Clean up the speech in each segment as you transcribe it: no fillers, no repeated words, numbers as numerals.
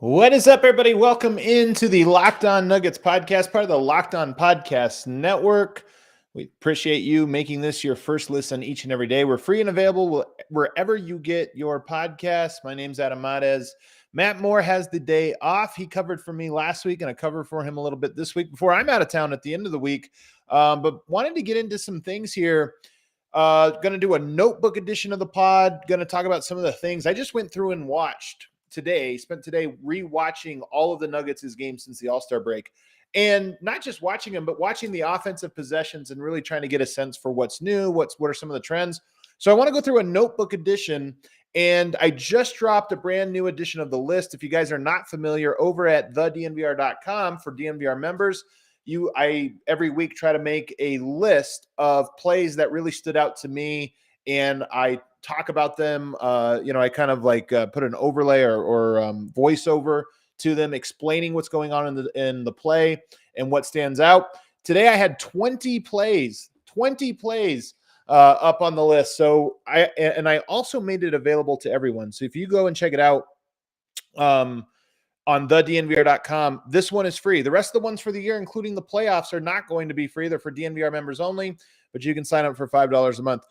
What is up, everybody? Welcome into the Locked On Nuggets podcast, part of the Locked On Podcast Network. We appreciate you making this your first listen each and every day. We're free and available wherever you get your podcasts. My name's Adam Matez. Matt Moore has the day off. He covered for me last week, and I covered for him a little bit this week before I'm out of town at the end of the week. But wanted to get into some things here. Going to do a notebook edition of the pod. Going to talk about some of the things I just went through and watched today. Spent today rewatching all of the Nuggets' games since the All-Star break. And not just watching them, but watching the offensive possessions and really trying to get a sense for what's new, what are some of the trends. So I want to go through a notebook edition, and I just dropped a brand new edition of the list. If you guys are not familiar, over at thednvr.com for DNVR members, I every week try to make a list of plays that really stood out to me, and I talk about them. I kind of like put an overlay or voiceover to them, explaining what's going on in the play and what stands out. Today I had 20 plays up on the list. So I also made it available to everyone. So if you go and check it out on thednvr.com, this one is free. The rest of the ones for the year, including the playoffs, are not going to be free. They're for DNVR members only, but you can sign up for $5 a month.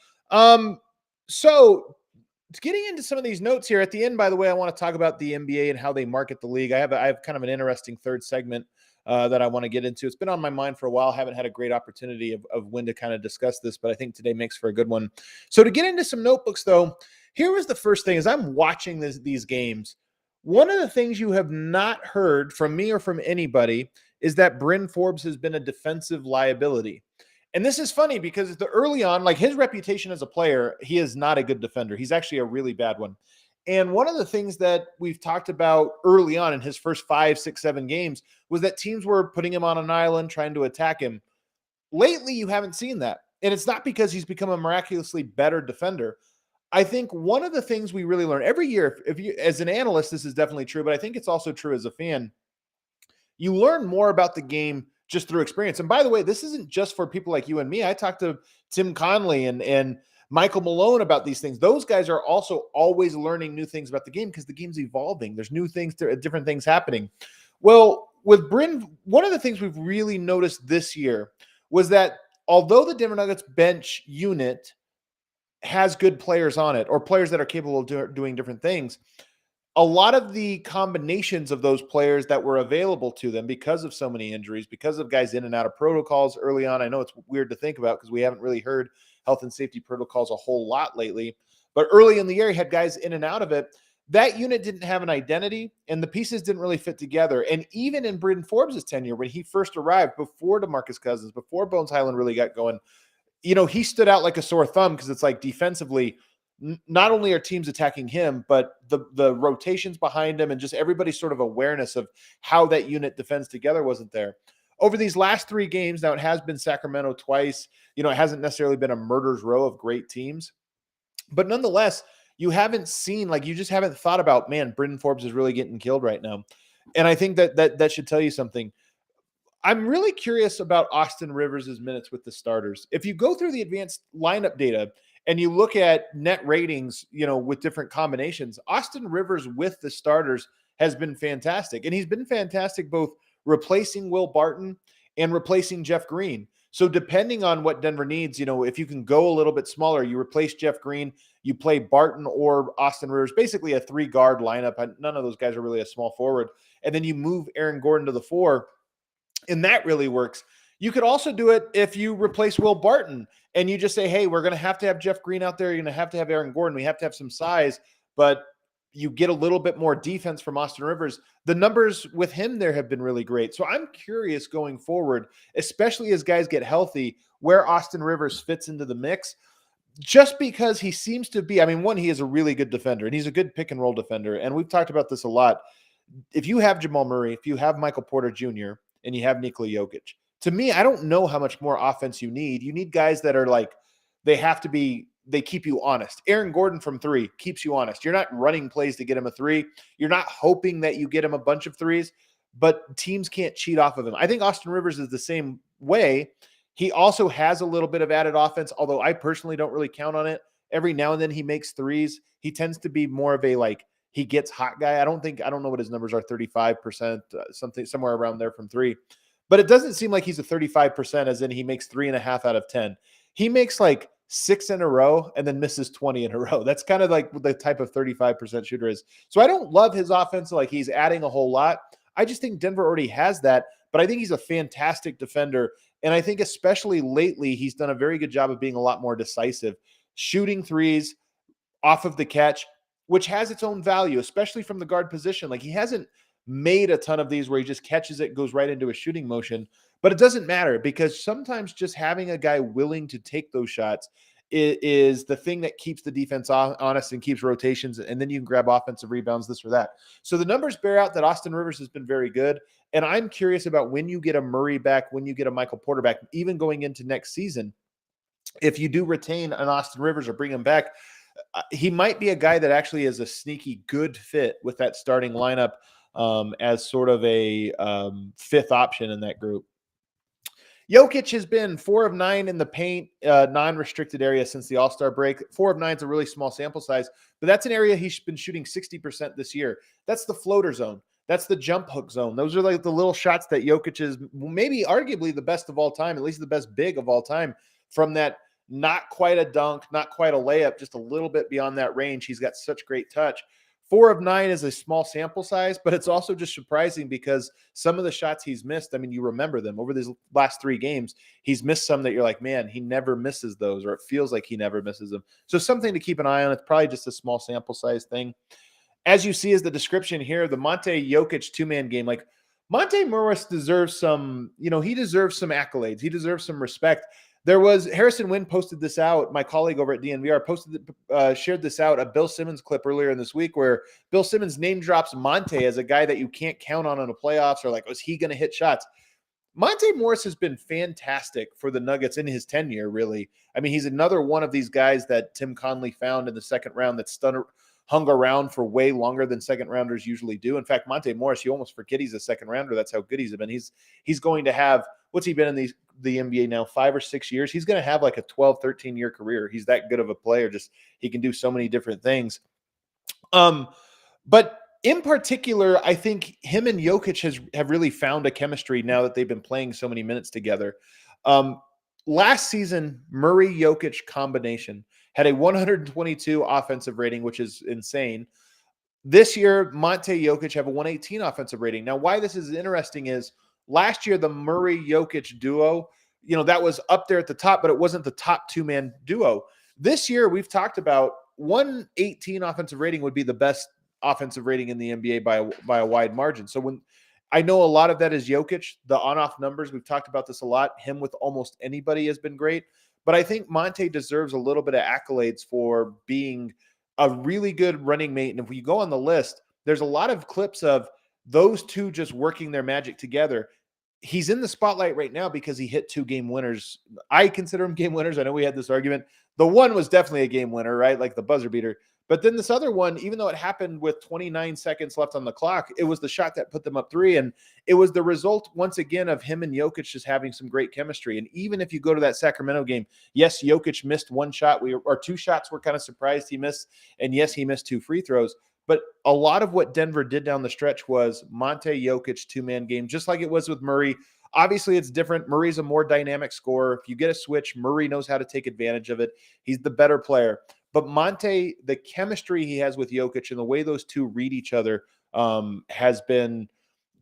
So getting into some of these notes here at the end, by the way, I want to talk about the NBA and how they market the league. I have kind of an interesting third segment that I want to get into. It's been on my mind for a while. Haven't had a great opportunity of when to kind of discuss this, but I think today makes for a good one. So to get into some notebooks, though, here was the first thing. As I'm watching these games, one of the things you have not heard from me or from anybody is that Bryn Forbes has been a defensive liability. And this is funny because early on, like his reputation as a player, he is not a good defender. He's actually a really bad one. And one of the things that we've talked about early on in his first 5, 6, 7 games was that teams were putting him on an island, trying to attack him. Lately, you haven't seen that. And it's not because he's become a miraculously better defender. I think one of the things we really learn every year, if you, as an analyst, this is definitely true, but I think it's also true as a fan. You learn more about the game just through experience. And by the way, this isn't just for people like you and me. I talked to Tim Conley and Michael Malone about these things. Those guys are also always learning new things about the game because the game's evolving. There's new things, different things happening. Well, with Bryn, one of the things we've really noticed this year was that although the Denver Nuggets bench unit has good players on it, or players that are capable of doing different things, a lot of the combinations of those players that were available to them because of so many injuries, because of guys in and out of protocols early on. I know it's weird to think about because we haven't really heard health and safety protocols a whole lot lately, but early in the year, he had guys in and out of it. That unit didn't have an identity and the pieces didn't really fit together. And even in Bryn Forbes' tenure, when he first arrived, before DeMarcus Cousins, before Bones Highland really got going, he stood out like a sore thumb because it's like defensively, not only are teams attacking him, but the rotations behind him and just everybody's sort of awareness of how that unit defends together wasn't there. Over these last 3 games, now it has been Sacramento twice. It hasn't necessarily been a murder's row of great teams. But nonetheless, you haven't seen, you just haven't thought about, man, Bryn Forbes is really getting killed right now. And I think that should tell you something. I'm really curious about Austin Rivers' minutes with the starters. If you go through the advanced lineup data and you look at net ratings, with different combinations, Austin Rivers with the starters has been fantastic. And he's been fantastic both replacing Will Barton and replacing Jeff Green. So depending on what Denver needs, if you can go a little bit smaller, you replace Jeff Green, you play Barton or Austin Rivers, basically a 3-guard lineup. None of those guys are really a small forward. And then you move Aaron Gordon to the 4. And that really works. You could also do it if you replace Will Barton and you just say, hey, we're going to have Jeff Green out there. You're going to have Aaron Gordon. We have to have some size, but you get a little bit more defense from Austin Rivers. The numbers with him there have been really great. So I'm curious going forward, especially as guys get healthy, where Austin Rivers fits into the mix. Just because he seems to be, one, he is a really good defender and he's a good pick and roll defender. And we've talked about this a lot. If you have Jamal Murray, if you have Michael Porter Jr., and you have Nikola Jokic, to me, I don't know how much more offense you need. You need guys that are they keep you honest. Aaron Gordon from 3 keeps you honest. You're not running plays to get him a 3. You're not hoping that you get him a bunch of 3s, but teams can't cheat off of him. I think Austin Rivers is the same way. He also has a little bit of added offense, although I personally don't really count on it. Every now and then he makes 3s. He tends to be more of a he gets hot guy. I don't know what his numbers are, 35%, something somewhere around there from three. But it doesn't seem like he's a 35%, as in he makes 3.5 out of 10. He makes like 6 in a row and then misses 20 in a row. That's kind of like the type of 35% shooter is. So I don't love his offense. Like he's adding a whole lot. I just think Denver already has that, but I think he's a fantastic defender. And I think especially lately, he's done a very good job of being a lot more decisive, shooting threes off of the catch, which has its own value, especially from the guard position. Like he hasn't made a ton of these where he just catches it, goes right into a shooting motion, but it doesn't matter because sometimes just having a guy willing to take those shots is the thing that keeps the defense honest and keeps rotations. And then you can grab offensive rebounds, this or that. So the numbers bear out that Austin Rivers has been very good. And I'm curious about when you get a Murray back, when you get a Michael Porter back, even going into next season, if you do retain an Austin Rivers or bring him back, he might be a guy that actually is a sneaky good fit with that starting lineup as sort of a fifth option in that group. Jokic has been 4 of 9 in the paint, non-restricted area since the All-Star break. 4 of 9 is a really small sample size, but that's an area he's been shooting 60% this year. That's the floater zone. That's the jump hook zone. Those are like the little shots that Jokic is maybe arguably the best of all time, at least the best big of all time, from that not quite a dunk, not quite a layup, just a little bit beyond that range. He's got such great touch. 4 of 9 is a small sample size, but it's also just surprising because some of the shots he's missed, I mean, you remember them over these last 3 games, he's missed some that you're like, man, he never misses those, or it feels like he never misses them. So something to keep an eye on. It's probably just a small sample size thing. As you see as the description here, the Monte Jokic 2-man game, like Monte Morris deserves some, he deserves some accolades. He deserves some respect. There was Harrison Wynn posted this out. My colleague over at DNVR shared this out, a Bill Simmons clip earlier in this week where Bill Simmons name drops Monte as a guy that you can't count on the playoffs, or like, was he going to hit shots? Monte Morris has been fantastic for the Nuggets in his tenure, really. I mean, he's another one of these guys that Tim Conley found in the second round that's hung around for way longer than second rounders usually do. In fact, Monte Morris, you almost forget he's a second rounder. That's how good he's been. He's going to have, what's he been in the NBA now, 5 or 6 years? He's going to have like a 12, 13-year career. He's that good of a player. Just he can do so many different things. But in particular, I think him and Jokic have really found a chemistry now that they've been playing so many minutes together. Last season, Murray-Jokic combination had a 122 offensive rating, which is insane. This year, Monte Jokic have a 118 offensive rating. Now, why this is interesting is last year, the Murray-Jokic duo, that was up there at the top, but it wasn't the top 2-man duo. This year, we've talked about 118 offensive rating would be the best offensive rating in the NBA by a wide margin. So when I know a lot of that is Jokic, the on-off numbers, we've talked about this a lot. Him with almost anybody has been great. But I think Monte deserves a little bit of accolades for being a really good running mate. And if you go on the list, there's a lot of clips of those two just working their magic together. He's in the spotlight right now because he hit 2 game winners. I consider them game winners. I know we had this argument. The one was definitely a game winner, right? Like the buzzer beater. But then this other one, even though it happened with 29 seconds left on the clock, it was the shot that put them up 3. And it was the result, once again, of him and Jokic just having some great chemistry. And even if you go to that Sacramento game, yes, Jokic missed 1 shot. Or 2 shots we're kind of surprised he missed. And yes, he missed 2 free throws. But a lot of what Denver did down the stretch was Monte Jokic 2-man game, just like it was with Murray. Obviously, it's different. Murray's a more dynamic scorer. If you get a switch, Murray knows how to take advantage of it. He's the better player. But Monte, the chemistry he has with Jokic and the way those two read each other has been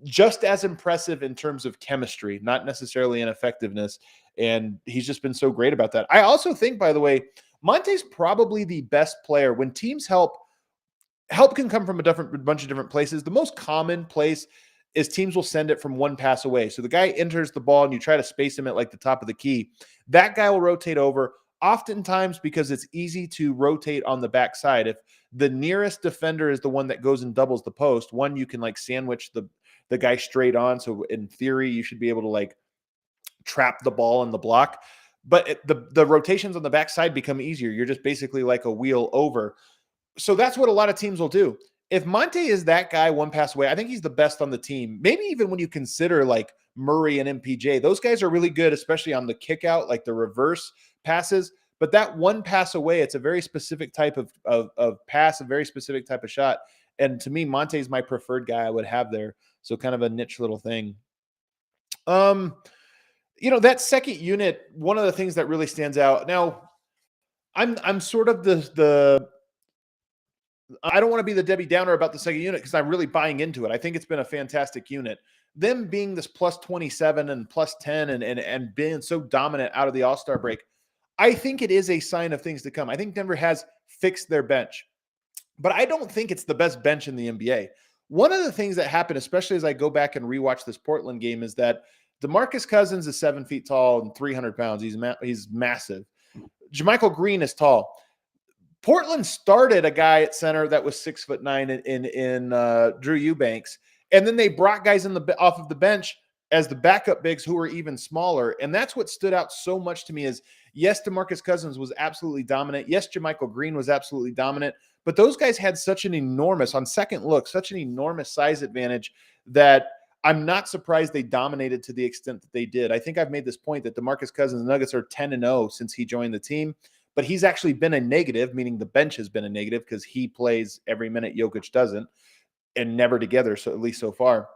just as impressive in terms of chemistry, not necessarily in effectiveness. And he's just been so great about that. I also think, by the way, Monte's probably the best player when teams help can come from a bunch of different places. The most common place is teams will send it from 1 pass away. So the guy enters the ball and you try to space him at like the top of the key. That guy will rotate over. Oftentimes, because it's easy to rotate on the backside. If the nearest defender is the one that goes and doubles the post, one, you can like sandwich the guy straight on. So in theory, you should be able to like trap the ball in the block. But the rotations on the backside become easier. You're just basically like a wheel over. So that's what a lot of teams will do. If Monte is that guy 1 pass away, I think he's the best on the team. Maybe even when you consider like Murray and MPJ, those guys are really good, especially on the kick out, like the reverse passes. But that 1 pass away, it's a very specific type of pass, a very specific type of shot. And to me, Monte's my preferred guy I would have there. So kind of a niche little thing. Um, that second unit, one of the things that really stands out. Now, I'm sort of the I don't want to be the Debbie Downer about the second unit because I'm really buying into it. I think it's been a fantastic unit. Them being this plus 27 and plus 10 and being so dominant out of the All-Star break, I think it is a sign of things to come. I think Denver has fixed their bench, but I don't think it's the best bench in the NBA. One of the things that happened, especially as I go back and rewatch this Portland game, is that DeMarcus Cousins is 7 feet tall and 300 pounds. He's massive. JaMychal Green is tall. Portland started a guy at center that was 6'9" in Drew Eubanks, and then they brought guys off of the bench as the backup bigs who were even smaller. And that's what stood out so much to me is, yes, DeMarcus Cousins was absolutely dominant. Yes, JaMychal Green was absolutely dominant. But those guys had such an enormous, on second look, such an enormous size advantage that I'm not surprised they dominated to the extent that they did. I think I've made this point that DeMarcus Cousins Nuggets are 10-0 since he joined the team. But he's actually been a negative, meaning the bench has been a negative because he plays every minute Jokic doesn't, and never together, so at least so far.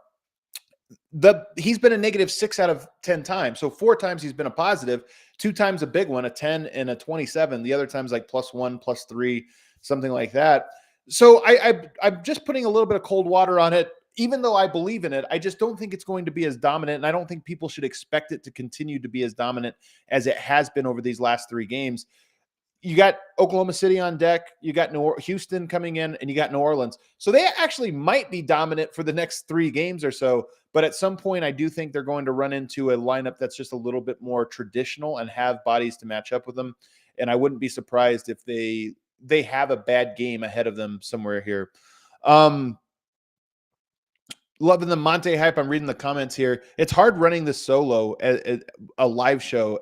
He's been a negative 6 out of 10 times. So 4 times he's been a positive, 2 times a big one, a 10 and a 27. The other times like +1, +3, something like that. So I'm just putting a little bit of cold water on it. Even though I believe in it, I just don't think it's going to be as dominant. And I don't think people should expect it to continue to be as dominant as it has been over these last 3 games. You got Oklahoma City on deck, you got Houston coming in, and you got New Orleans. So they actually might be dominant for the next 3 games or so. But at some point, I do think they're going to run into a lineup that's just a little bit more traditional and have bodies to match up with them. And I wouldn't be surprised if they have a bad game ahead of them somewhere here. Loving the Monte hype. I'm reading the comments here. It's hard running this solo, a live show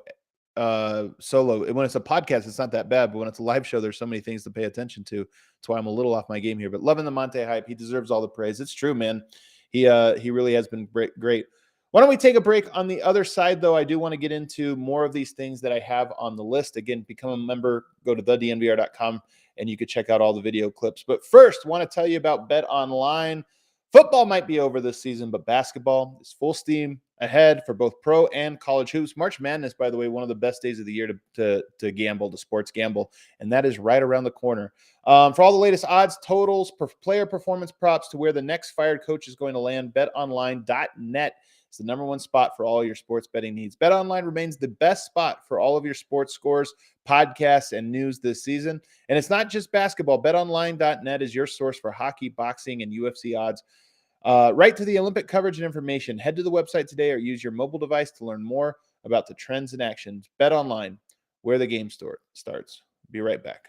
solo. When it's a podcast, it's not that bad, but when it's a live show, there's so many things to pay attention to. That's why I'm a little off my game here. But loving the Monte hype. He deserves all the praise. It's true, man. He really has been great. Why don't we take a break? On the other side, though, I do want to get into more of these things that I have on the list. Again, become a member, go to thednvr.com, and you can check out all the video clips. But first, want to tell you about BetOnline. Football might be over this season, but basketball is full steam ahead for both pro and college hoops. March Madness, by the way, one of the best days of the year to gamble, to sports gamble, and that is right around the corner. For all the latest odds, totals, player performance props to where the next fired coach is going to land, betonline.net is the #1 spot for all your sports betting needs. BetOnline remains the best spot for all of your sports scores, podcasts, and news this season. And it's not just basketball. BetOnline.net is your source for hockey, boxing, and UFC odds. Right to the Olympic coverage and information. Head to the website today or use your mobile device to learn more about the trends and actions. BetOnline, where the game starts. Be right back.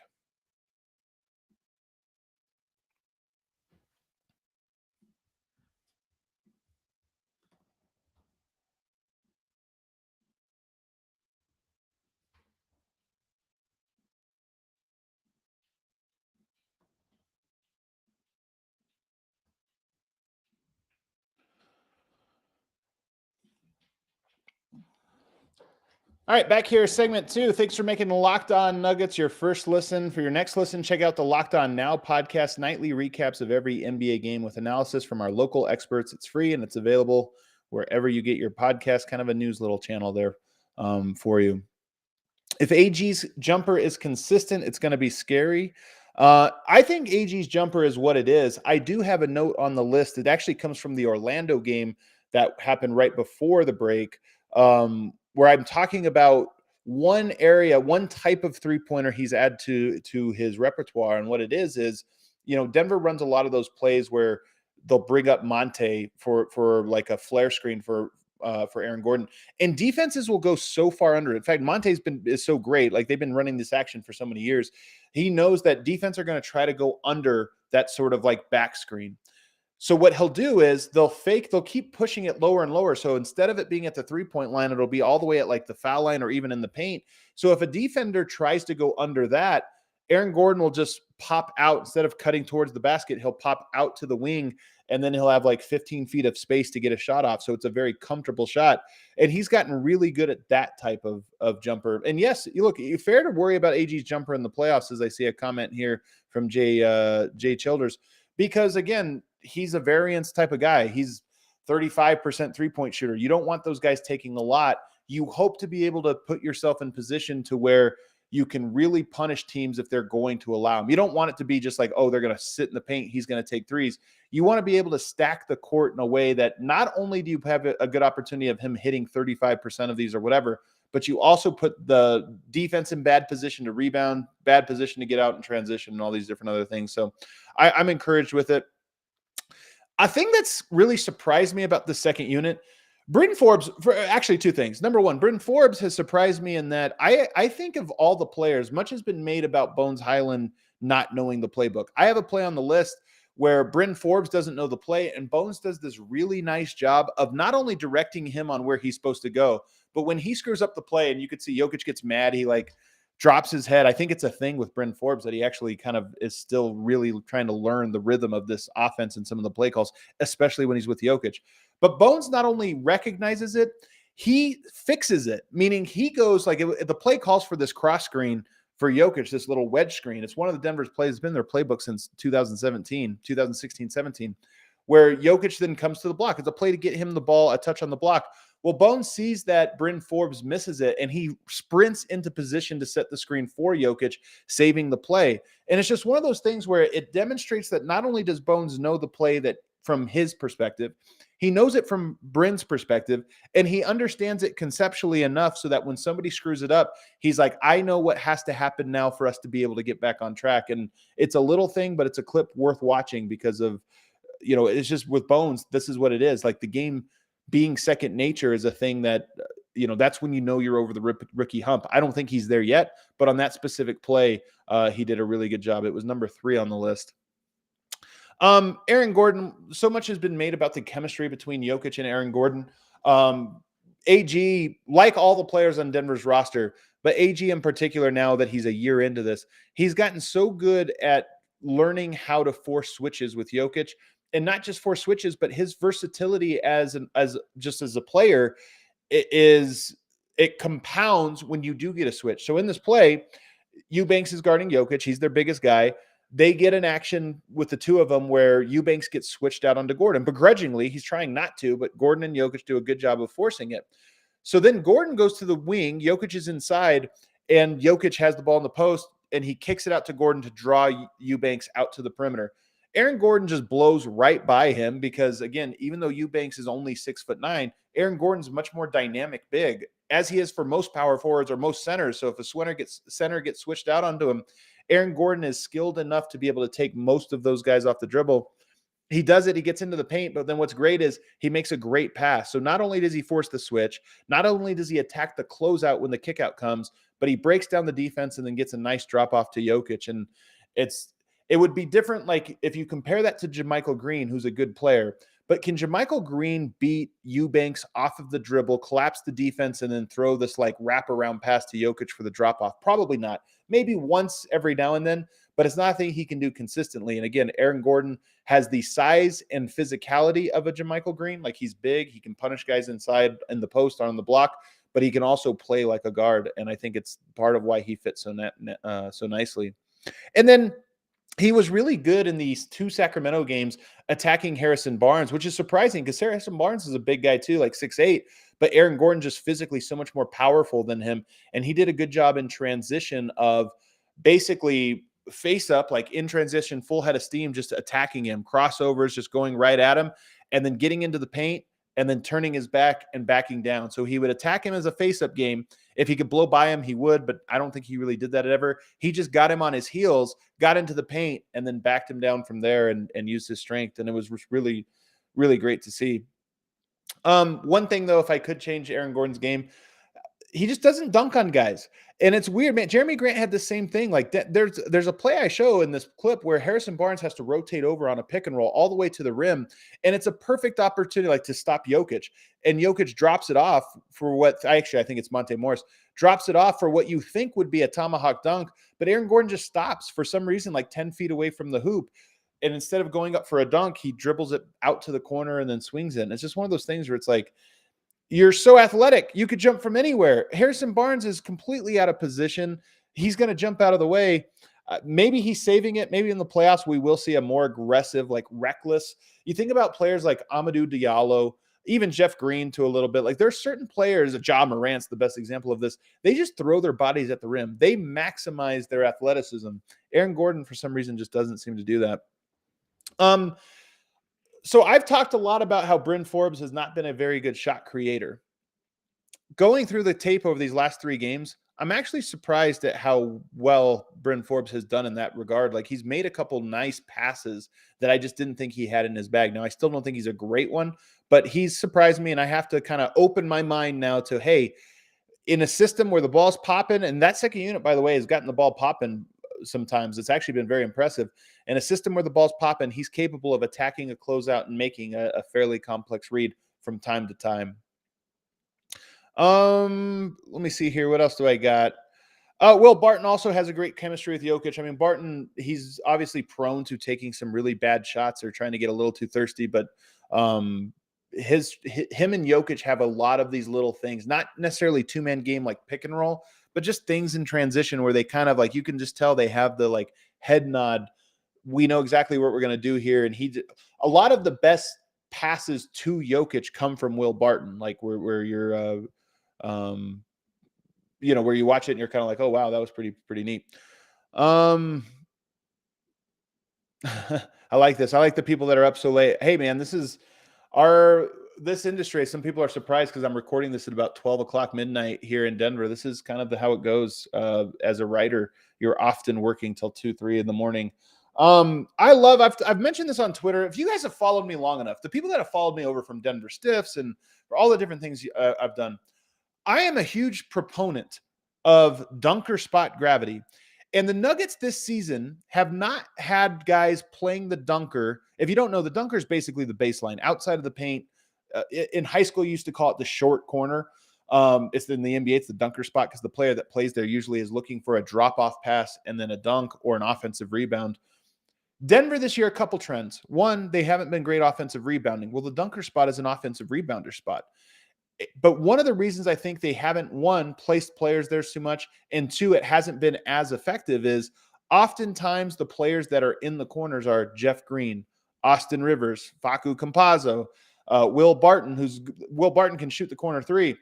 All right, back here, segment 2. Thanks for making the Locked On Nuggets your first listen. For your next listen, check out the Locked On Now podcast, nightly recaps of every NBA game with analysis from our local experts. It's free and it's available wherever you get your podcast, kind of a news little channel there for you. If AG's jumper is consistent, it's going to be scary. I think AG's jumper is what it is. I do have a note on the list. It actually comes from the Orlando game that happened right before the break, where I'm talking about one area, one type of three-pointer he's added to his repertoire. And what it is, Denver runs a lot of those plays where they'll bring up Monte for like a flare screen for Aaron Gordon, and defenses will go so far under it. In fact, Monte's is so great. Like, they've been running this action for so many years. He knows that defense are going to try to go under that sort of like back screen. So what he'll do is they'll keep pushing it lower and lower. So instead of it being at the 3-point line, it'll be all the way at like the foul line or even in the paint. So if a defender tries to go under that, Aaron Gordon will just pop out. Instead of cutting towards the basket, he'll pop out to the wing, and then he'll have like 15 feet of space to get a shot off. So it's a very comfortable shot. And he's gotten really good at that type of jumper. And yes, you're fair to worry about AG's jumper in the playoffs, as I see a comment here from Jay Childers. because again, he's a variance type of guy. He's 35% 3-point shooter. You don't want those guys taking a lot. You hope to be able to put yourself in position to where you can really punish teams if they're going to allow him. You don't want it to be just like, oh, they're going to sit in the paint, he's going to take threes. You want to be able to stack the court in a way that not only do you have a good opportunity of him hitting 35% of these or whatever, but you also put the defense in bad position to rebound, bad position to get out in transition, and all these different other things. So I'm encouraged with it. A thing that's really surprised me about the second unit, Bryn Forbes, actually two things. Number one, Bryn Forbes has surprised me in that I think of all the players, much has been made about Bones Highland not knowing the playbook. I have a play on the list where Bryn Forbes doesn't know the play, and Bones does this really nice job of not only directing him on where he's supposed to go, but when he screws up the play, and you could see Jokic gets mad, he like drops his head. I think it's a thing with Bryn Forbes that he actually kind of is still really trying to learn the rhythm of this offense and some of the play calls, especially when he's with Jokic. But Bones not only recognizes it, he fixes it, meaning he goes like the play calls for this cross screen for Jokic, this little wedge screen. It's one of the Denver's plays. It's been their playbook since 2016, 17, where Jokic then comes to the block. It's a play to get him the ball, a touch on the block. Well, Bones sees that Bryn Forbes misses it, and he sprints into position to set the screen for Jokic, saving the play. And it's just one of those things where it demonstrates that not only does Bones know the play that from his perspective, he knows it from Bryn's perspective, and he understands it conceptually enough so that when somebody screws it up, he's like, I know what has to happen now for us to be able to get back on track. And it's a little thing, but it's a clip worth watching because of, it's just with Bones, this is what it is. Like the game being second nature is a thing that, that's when you know you're over the rookie hump. I don't think he's there yet, but on that specific play, he did a really good job. It was number 3 on the list. Aaron Gordon, so much has been made about the chemistry between Jokic and Aaron Gordon. AG, like all the players on Denver's roster, but AG in particular, now that he's a year into this, he's gotten so good at learning how to force switches with Jokic. And not just force switches, but his versatility as a player, it compounds when you do get a switch. So in this play, Eubanks is guarding Jokic. He's their biggest guy. They get an action with the two of them where Eubanks gets switched out onto Gordon. Begrudgingly, he's trying not to, but Gordon and Jokic do a good job of forcing it. So then Gordon goes to the wing. Jokic is inside, and Jokic has the ball in the post, and he kicks it out to Gordon to draw Eubanks out to the perimeter. Aaron Gordon just blows right by him because, again, even though Eubanks is only 6'9", Aaron Gordon's much more dynamic big, as he is for most power forwards or most centers. So if a center gets switched out onto him, Aaron Gordon is skilled enough to be able to take most of those guys off the dribble. He does it. He gets into the paint, but then what's great is he makes a great pass. So not only does he force the switch, not only does he attack the closeout when the kickout comes, but he breaks down the defense and then gets a nice drop off to Jokic. And it would be different, like if you compare that to JaMychal Green, who's a good player. But can JaMychal Green beat Eubanks off of the dribble, collapse the defense, and then throw this like wraparound pass to Jokic for the drop-off? Probably not. Maybe once every now and then, but it's not a thing he can do consistently. And again, Aaron Gordon has the size and physicality of a JaMychal Green. Like he's big. He can punish guys inside in the post or on the block, but he can also play like a guard. And I think it's part of why he fits so nicely. And then he was really good in these 2 Sacramento games attacking Harrison Barnes, which is surprising because Harrison Barnes is a big guy too, like 6'8", but Aaron Gordon just physically so much more powerful than him. And he did a good job in transition of basically face up, like in transition, full head of steam, just attacking him, crossovers, just going right at him, and then getting into the paint and then turning his back and backing down. So he would attack him as a face-up game. If he could blow by him, he would, but I don't think he really did that ever. He just got him on his heels, got into the paint, and then backed him down from there and used his strength. And it was really, really great to see. One thing, though, if I could change Aaron Gordon's game, he just doesn't dunk on guys. And it's weird, man. Jeremy Grant had the same thing. Like there's a play I show in this clip where Harrison Barnes has to rotate over on a pick and roll all the way to the rim. And it's a perfect opportunity like to stop Jokic. And Jokic drops it off for what I think it's Monte Morris, drops it off for what you think would be a tomahawk dunk. But Aaron Gordon just stops for some reason, like 10 feet away from the hoop. And instead of going up for a dunk, he dribbles it out to the corner and then swings it. And it's just one of those things where it's like, you're so athletic. You could jump from anywhere. Harrison Barnes is completely out of position. He's going to jump out of the way. Maybe he's saving it. Maybe in the playoffs, we will see a more aggressive, like reckless. You think about players like Amadou Diallo, even Jeff Green to a little bit. Like there's certain players, Ja Morant's the best example of this. They just throw their bodies at the rim. They maximize their athleticism. Aaron Gordon, for some reason, just doesn't seem to do that. So I've talked a lot about how Bryn Forbes has not been a very good shot creator. Going through the tape over these last 3 games, I'm actually surprised at how well Bryn Forbes has done in that regard. Like he's made a couple nice passes that I just didn't think he had in his bag. Now, I still don't think he's a great one, but he's surprised me, and I have to kind of open my mind now to, hey, in a system where the ball's popping, and that second unit, by the way, has gotten the ball popping sometimes. It's actually been very impressive. In a system where the ball's popping, he's capable of attacking a closeout and making a fairly complex read from time to time. Let me see here. What else do I got? Will Barton also has a great chemistry with Jokic. I mean, Barton, he's obviously prone to taking some really bad shots or trying to get a little too thirsty, but him and Jokic have a lot of these little things, not necessarily 2-man game like pick and roll, but just things in transition where they kind of like, you can just tell they have the like head nod. We know exactly what we're going to do here. And a lot of the best passes to Jokic come from Will Barton, like where you're, where you watch it and you're kind of like, oh, wow, that was pretty neat. I like this. I like the people that are up so late. Hey man, this industry. Some people are surprised because I'm recording this at about 12 o'clock midnight here in Denver. This is kind of how it goes. As a writer, you're often working till 2-3 in the morning. I've mentioned this on Twitter. If you guys have followed me long enough, the people that have followed me over from Denver Stiffs and for all the different things I've done, I am a huge proponent of dunker spot gravity. And the Nuggets this season have not had guys playing the dunker. If you don't know, the dunker is basically the baseline outside of the paint. In high school, you used to call it the short corner. It's in the NBA, it's the dunker spot because the player that plays there usually is looking for a drop-off pass and then a dunk or an offensive rebound. Denver this year, a couple trends. One, they haven't been great offensive rebounding. Well, the dunker spot is an offensive rebounder spot. But one of the reasons I think they haven't, one, placed players there too much, and two, it hasn't been as effective is oftentimes the players that are in the corners are Jeff Green, Austin Rivers, Facu Campazzo, Will Barton, Will Barton can shoot the corner 3.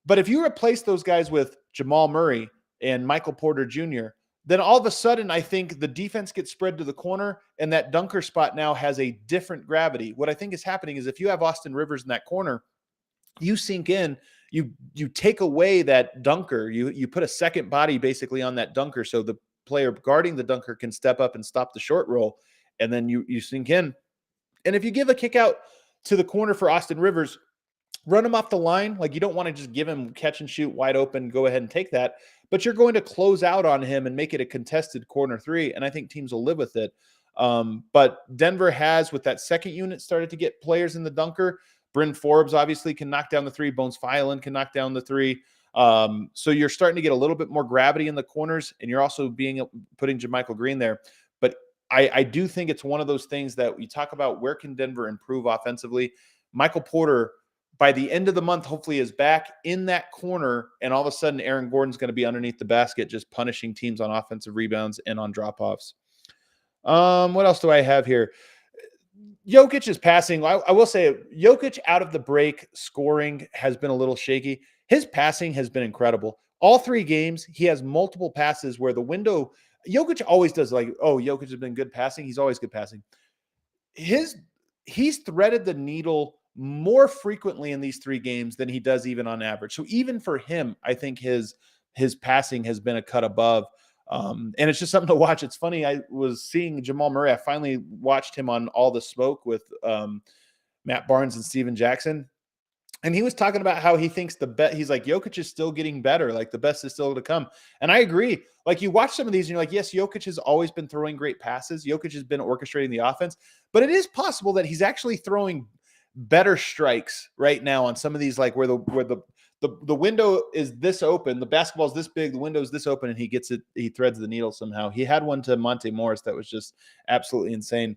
But if you replace those guys with Jamal Murray and Michael Porter Jr., then all of a sudden I think the defense gets spread to the corner and that dunker spot now has a different gravity. What I think is happening is if you have Austin Rivers in that corner, you sink in, you take away that dunker, you put a second body basically on that dunker so the player guarding the dunker can step up and stop the short roll, and then you sink in. And if you give a kick out to the corner for Austin Rivers, run him off the line, like you don't want to just give him catch and shoot wide open, go ahead and take that, but you're going to close out on him and make it a contested corner 3, and I think teams will live with it. But Denver has, with that second unit, started to get players in the dunker. Bryn Forbes obviously can knock down the 3. Bones Filan can knock down the 3. So you're starting to get a little bit more gravity in the corners, and you're also putting JaMychal Green there. But I do think it's one of those things that we talk about, where can Denver improve offensively? Michael Porter, by the end of the month, hopefully is back in that corner, and all of a sudden Aaron Gordon's going to be underneath the basket just punishing teams on offensive rebounds and on drop-offs. What else do I have here? Jokic is passing. I will say Jokic out of the break scoring has been a little shaky. His passing has been incredible. All 3 games, he has multiple passes where the window, Jokic always does like, oh, Jokic has been good passing. He's always good passing. He's threaded the needle more frequently in these 3 games than he does even on average. So even for him, I think his passing has been a cut above. And it's just something to watch. It's funny. I was seeing Jamal Murray. I finally watched him on All the Smoke with Matt Barnes and Steven Jackson. And he was talking about how he thinks he's like, Jokic is still getting better. Like the best is still to come. And I agree. Like you watch some of these and you're like, yes, Jokic has always been throwing great passes. Jokic has been orchestrating the offense, but it is possible that he's actually throwing better strikes right now on some of these, like where the window is this open, the basketball is this big, the window is this open, and he threads the needle somehow. He had one to Monte Morris that was just absolutely insane.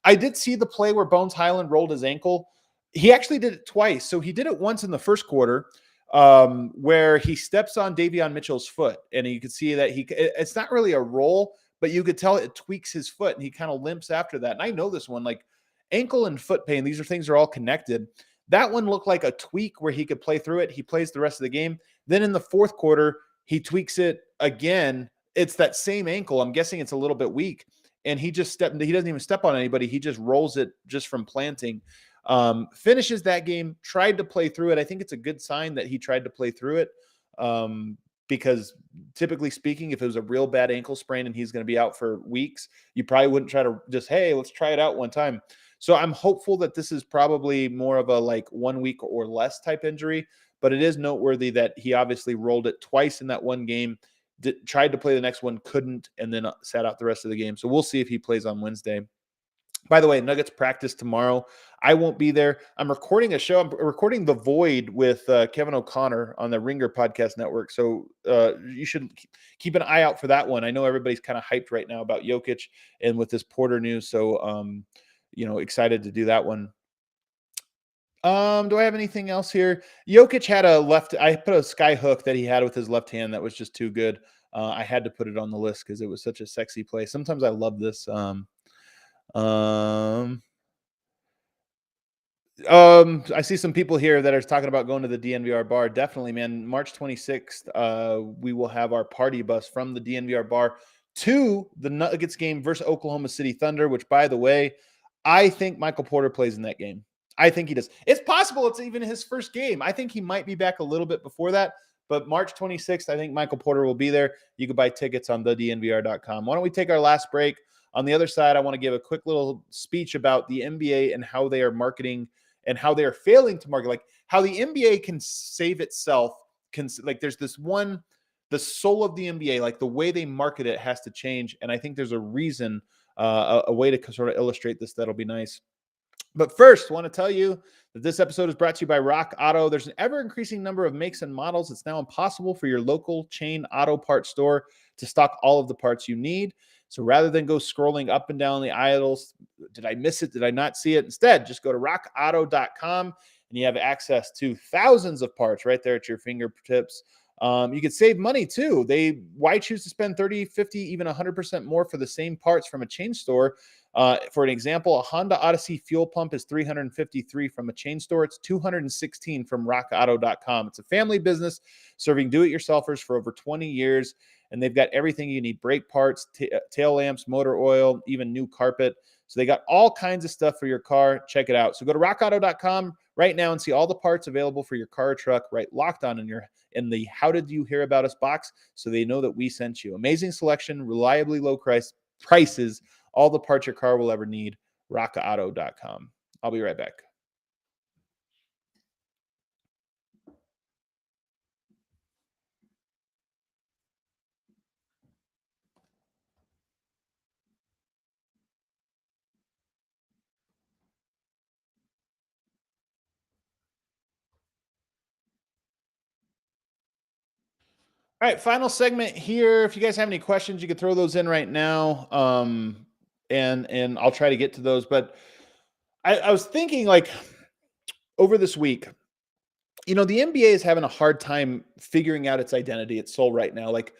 I did see the play where Bones Highland rolled his ankle. He actually did it twice. So he did it once in the first quarter where he steps on Davion Mitchell's foot, and you can see that it's not really a roll, but you could tell it tweaks his foot and he kind of limps after that. And I know this one, like ankle and foot pain, these are things are all connected. That one looked like a tweak where he could play through it. He plays the rest of the game. Then in the fourth quarter, he tweaks it again. It's that same ankle. I'm guessing it's a little bit weak. And he doesn't even step on anybody. He just rolls it just from planting. Finishes that game, tried to play through it. I think it's a good sign that he tried to play through it. Because typically speaking, if it was a real bad ankle sprain and he's going to be out for weeks, you probably wouldn't try to just, hey, let's try it out one time. So I'm hopeful that this is probably more of a like 1 week or less type injury, but it is noteworthy that he obviously rolled it twice in that one game, tried to play the next one, couldn't, and then sat out the rest of the game. So we'll see if he plays on Wednesday. By the way, Nuggets practice tomorrow. I won't be there. I'm recording a show. I'm recording The Void with Kevin O'Connor on the Ringer Podcast Network. So you should keep an eye out for that one. I know everybody's kind of hyped right now about Jokic and with this Porter news. So, excited to do that one. Do I have anything else here? Jokic had I put a sky hook that he had with his left hand that was just too good. I had to put it on the list because it was such a sexy play. Sometimes I love this. I see some people here that are talking about going to the DNVR bar. Definitely, man. March 26th, we will have our party bus from the DNVR bar to the Nuggets game versus Oklahoma City Thunder, which, by the way, I think Michael Porter plays in that game. I think he does. It's possible it's even his first game. I think he might be back a little bit before that, but March 26th, I think Michael Porter will be there. You can buy tickets on thednvr.com. Why don't we take our last break? On the other side, I want to give a quick little speech about the NBA and how they are marketing and how they are failing to market, like how the NBA can save itself. There's this one, the soul of the NBA, like the way they market it has to change. And I think there's a reason, a way to sort of illustrate this that'll be nice. But first, I want to tell you that this episode is brought to you by RockAuto. There's an ever-increasing number of makes and models. It's now impossible for your local chain auto parts store to stock all of the parts you need. So rather than go scrolling up and down the aisles, did I miss it? Did I not see it? Instead, just go to rockauto.com and you have access to thousands of parts right there at your fingertips. You could save money too. Why choose to spend 30, 50, even 100% more for the same parts from a chain store? For an example, a Honda Odyssey fuel pump is $353 from a chain store. It's $216 from rockauto.com. It's a family business serving do-it-yourselfers for over 20 years. And they've got everything you need: brake parts, tail lamps, motor oil, even new carpet. So they got all kinds of stuff for your car. Check it out. So go to rockauto.com right now and see all the parts available for your car or truck, right locked on in the How Did You Hear About Us box, so they know that we sent you. Amazing selection, reliably low prices, all the parts your car will ever need. rockauto.com. I'll be right back. All right, final segment here. If you guys have any questions, you can throw those in right now. And I'll try to get to those. But I was thinking, like, over this week, the NBA is having a hard time figuring out its identity, its soul right now. Like,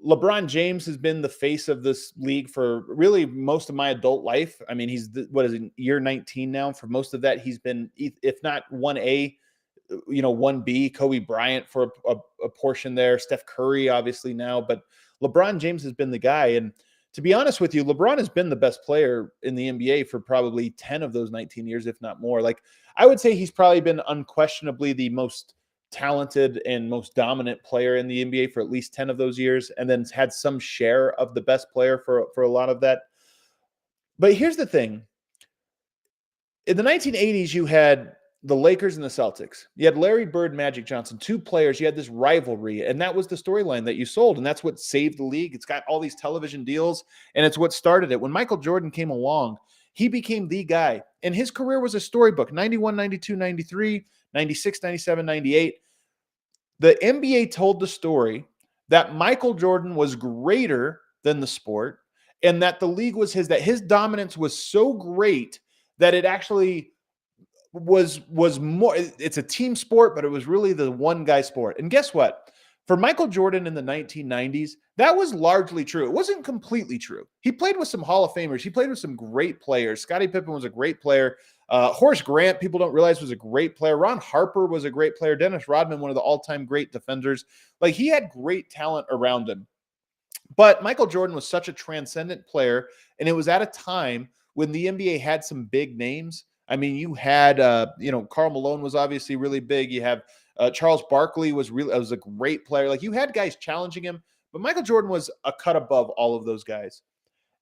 LeBron James has been the face of this league for really most of my adult life. I mean, he's year 19 now. For most of that, he's been, if not 1A, 1B, Kobe Bryant for a portion there, Steph Curry, obviously now, but LeBron James has been the guy. And to be honest with you, LeBron has been the best player in the NBA for probably 10 of those 19 years, if not more. Like, I would say he's probably been unquestionably the most talented and most dominant player in the NBA for at least 10 of those years, and then had some share of the best player for a lot of that. But here's the thing. In the 1980s, you had the Lakers and the Celtics. You had Larry Bird, Magic Johnson, two players. You had this rivalry, and that was the storyline that you sold, and that's what saved the league. It's got all these television deals, and it's what started it. When Michael Jordan came along, he became the guy, and his career was a storybook: 91, 92, 93, 96, 97, 98. The NBA told the story that Michael Jordan was greater than the sport, and that the league was that his dominance was so great that it actually was more. It's a team sport, but it was really the one guy sport. And guess what? For Michael Jordan in the 1990s, that was largely true. It wasn't completely true. He played with some Hall of Famers. He played with some great players. Scottie Pippen was a great player. Horace Grant, people don't realize, was a great player. Ron Harper was a great player. Dennis Rodman, one of the all-time great defenders. Like, he had great talent around him. But Michael Jordan was such a transcendent player, and it was at a time when the NBA had some big names. I mean, you had, Karl Malone was obviously really big. You have Charles Barkley was a great player. Like, you had guys challenging him, but Michael Jordan was a cut above all of those guys.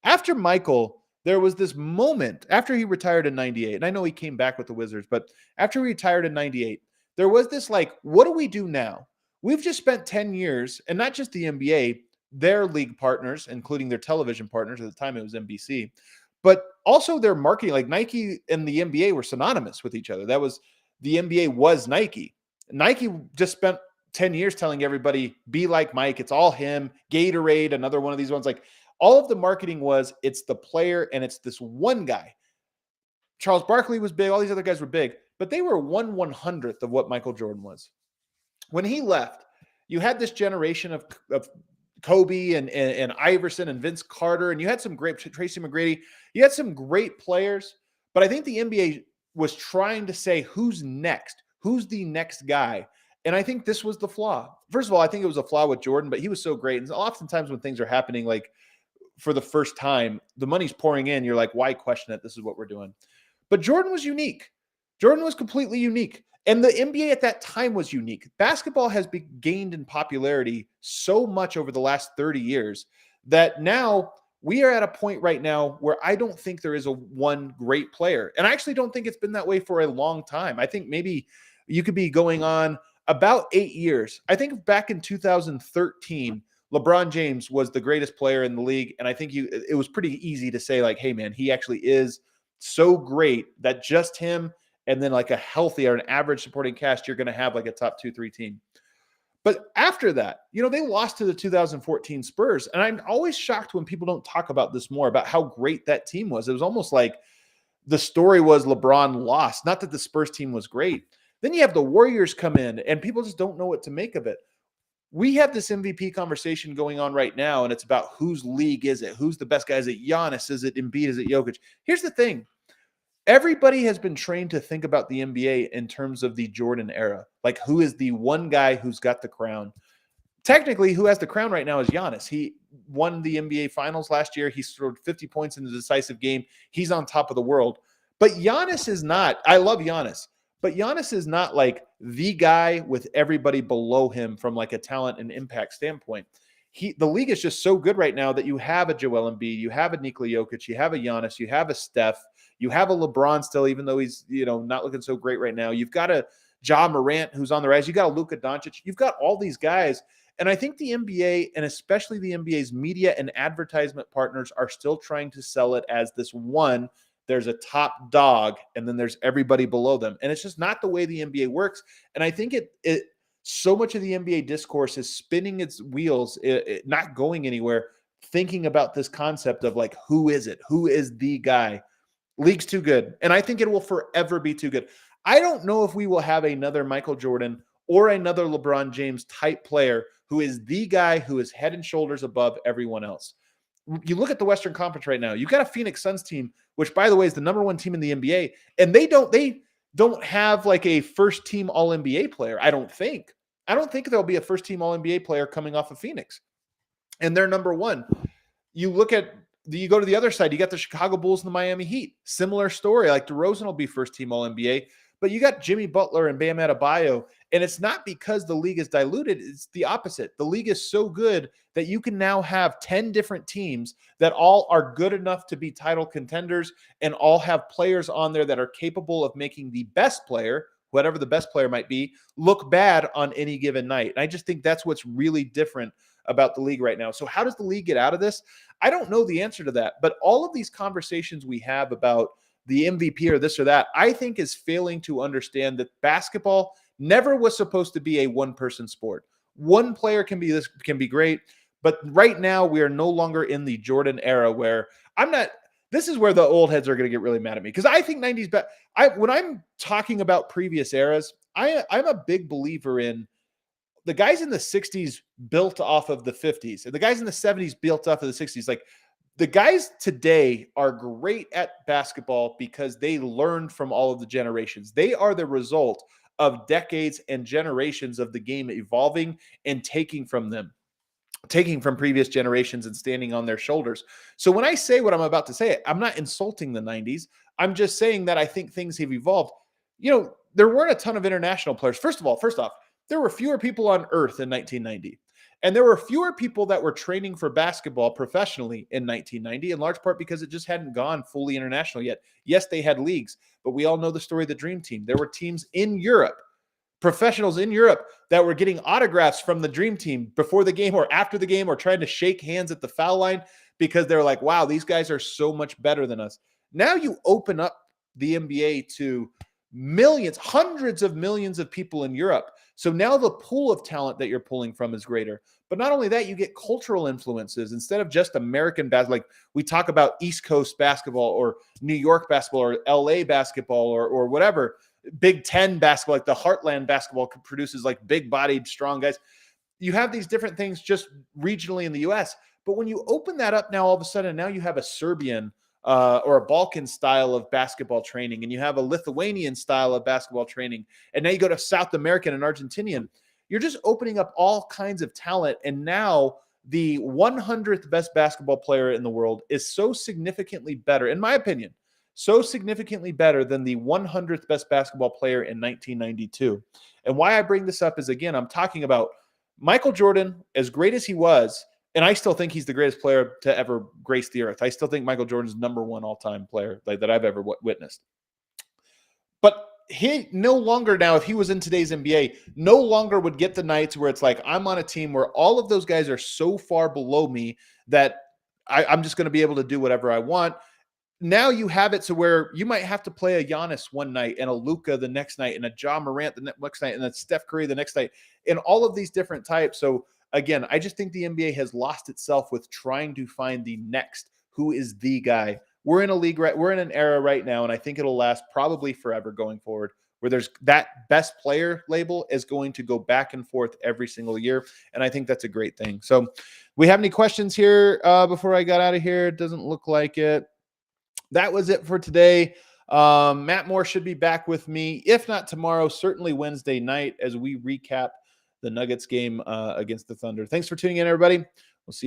After Michael, there was this moment after he retired in 98, and I know he came back with the Wizards, but after he retired in 98, there was this like, what do we do now? We've just spent 10 years, and not just the NBA, their league partners, including their television partners, at the time it was NBC, but also their marketing. Like, Nike and the NBA were synonymous with each other. That was, the NBA was Nike. Nike just spent 10 years telling everybody, be like Mike. It's all him. Gatorade, another one of these ones. Like, all of the marketing was, it's the player and it's this one guy. Charles Barkley was big. All these other guys were big, but they were 1/100th of what Michael Jordan was. When he left, you had this generation of Kobe and Iverson and Vince Carter, and you had some great, Tracy McGrady. You had some great players, but I think the NBA was trying to say, who's next? Who's the next guy? And I think this was the flaw. First of all, I think it was a flaw with Jordan, but he was so great. And oftentimes when things are happening, like for the first time, the money's pouring in. You're like, why question it? This is what we're doing. But Jordan was unique. Jordan was completely unique. And the NBA at that time was unique. Basketball has gained in popularity so much over the last 30 years that now we are at a point right now where I don't think there is a one great player. And I actually don't think it's been that way for a long time. I think maybe you could be going on about 8 years. I think back in 2013, LeBron James was the greatest player in the league. And I think it was pretty easy to say, like, hey, man, he actually is so great that just him and then like a healthy or an average supporting cast, you're going to have like a top 2-3 team. But after that, they lost to the 2014 Spurs. And I'm always shocked when people don't talk about this more, about how great that team was. It was almost like the story was LeBron lost, not that the Spurs team was great. Then you have the Warriors come in and people just don't know what to make of it. We have this MVP conversation going on right now, and it's about whose league is it? Who's the best guy? Is it Giannis? Is it Embiid? Is it Jokic? Here's the thing. Everybody has been trained to think about the NBA in terms of the Jordan era. Like, who is the one guy who's got the crown? Technically, who has the crown right now is Giannis. He won the NBA Finals last year. He scored 50 points in the decisive game. He's on top of the world. But Giannis is not. I love Giannis. But Giannis is not like the guy with everybody below him from like a talent and impact standpoint. The league is just so good right now that you have a Joel Embiid, you have a Nikola Jokic, you have a Giannis, you have a Steph, you have a LeBron still, even though he's not looking so great right now. You've got a Ja Morant who's on the rise. You got a Luka Doncic. You've got all these guys. And I think the NBA, and especially the NBA's media and advertisement partners, are still trying to sell it as this one. There's a top dog, and then there's everybody below them. And it's just not the way the NBA works. And I think so much of the NBA discourse is spinning its wheels, not going anywhere, thinking about this concept of like, who is it? Who is the guy? League's too good. And I think it will forever be too good. I don't know if we will have another Michael Jordan or another LeBron James type player who is the guy who is head and shoulders above everyone else. You look at the Western Conference right now. You've got a Phoenix Suns team, which, by the way, is the number one team in the NBA, and they don't have like a first team All NBA player. I don't think there'll be a first team All NBA player coming off of Phoenix, and they're number one. You go to the other side. You got the Chicago Bulls and the Miami Heat. Similar story. Like, DeRozan will be first team All NBA, but you got Jimmy Butler and Bam Adebayo. And it's not because the league is diluted. It's the opposite. The league is so good that you can now have 10 different teams that all are good enough to be title contenders and all have players on there that are capable of making the best player, whatever the best player might be, look bad on any given night. And I just think that's what's really different about the league right now. So how does the league get out of this? I don't know the answer to that. But all of these conversations we have about the MVP or this or that, I think is failing to understand that basketball never was supposed to be a one-person sport. One player can be great, but right now we are no longer in the Jordan era where this is where the old heads are going to get really mad at me, because I think 90s when I'm talking about previous eras, I'm a big believer in the guys in the 60s built off of the 50s, and the guys in the 70s built off of the 60s. Like, the guys today are great at basketball because they learned from all of the generations. They are the result of decades and generations of the game evolving and taking from previous generations and standing on their shoulders. So when I say what I'm about to say, I'm not insulting the 90s. I'm just saying that I think things have evolved. There weren't a ton of international players. First off, there were fewer people on earth in 1990. And there were fewer people that were training for basketball professionally in 1990, in large part because it just hadn't gone fully international yet. Yes, they had leagues, but we all know the story of the Dream Team. There were teams in Europe, professionals in Europe, that were getting autographs from the Dream Team before the game or after the game, or trying to shake hands at the foul line because they're like, wow, these guys are so much better than us. Now you open up the NBA to millions, hundreds of millions of people in Europe. So now the pool of talent that you're pulling from is greater. But not only that, you get cultural influences instead of just American basketball. Like, we talk about East Coast basketball or New York basketball or LA basketball or whatever, Big Ten basketball, like the Heartland basketball produces like big-bodied, strong guys. You have these different things just regionally in the U.S. But when you open that up now, all of a sudden, now you have a Serbian or a Balkan style of basketball training, and you have a Lithuanian style of basketball training, and now you go to South American and Argentinian. You're just opening up all kinds of talent, and now the 100th best basketball player in the world is so significantly better, in my opinion, so significantly better than the 100th best basketball player in 1992. And why I bring this up is, again, I'm talking about Michael Jordan, as great as he was, and I still think he's the greatest player to ever grace the earth. I still think Michael Jordan's number one all-time player that I've ever witnessed. But he no longer now, if he was in today's NBA, no longer would get the nights where it's like, I'm on a team where all of those guys are so far below me that I'm just going to be able to do whatever I want. Now you have it to where you might have to play a Giannis one night and a Luka the next night and a Ja Morant the next night and a Steph Curry the next night, and all of these different types. So again, I just think the NBA has lost itself with trying to find the next who is the guy. We're in a league, we're in an era right now, and I think it'll last probably forever going forward, where there's that best player label is going to go back and forth every single year. And I think that's a great thing. So we have any questions here before I got out of here? It doesn't look like it. That was it for today. Matt Moore should be back with me. If not tomorrow, certainly Wednesday night as we recap the Nuggets game against the Thunder. Thanks for tuning in, everybody. We'll see you.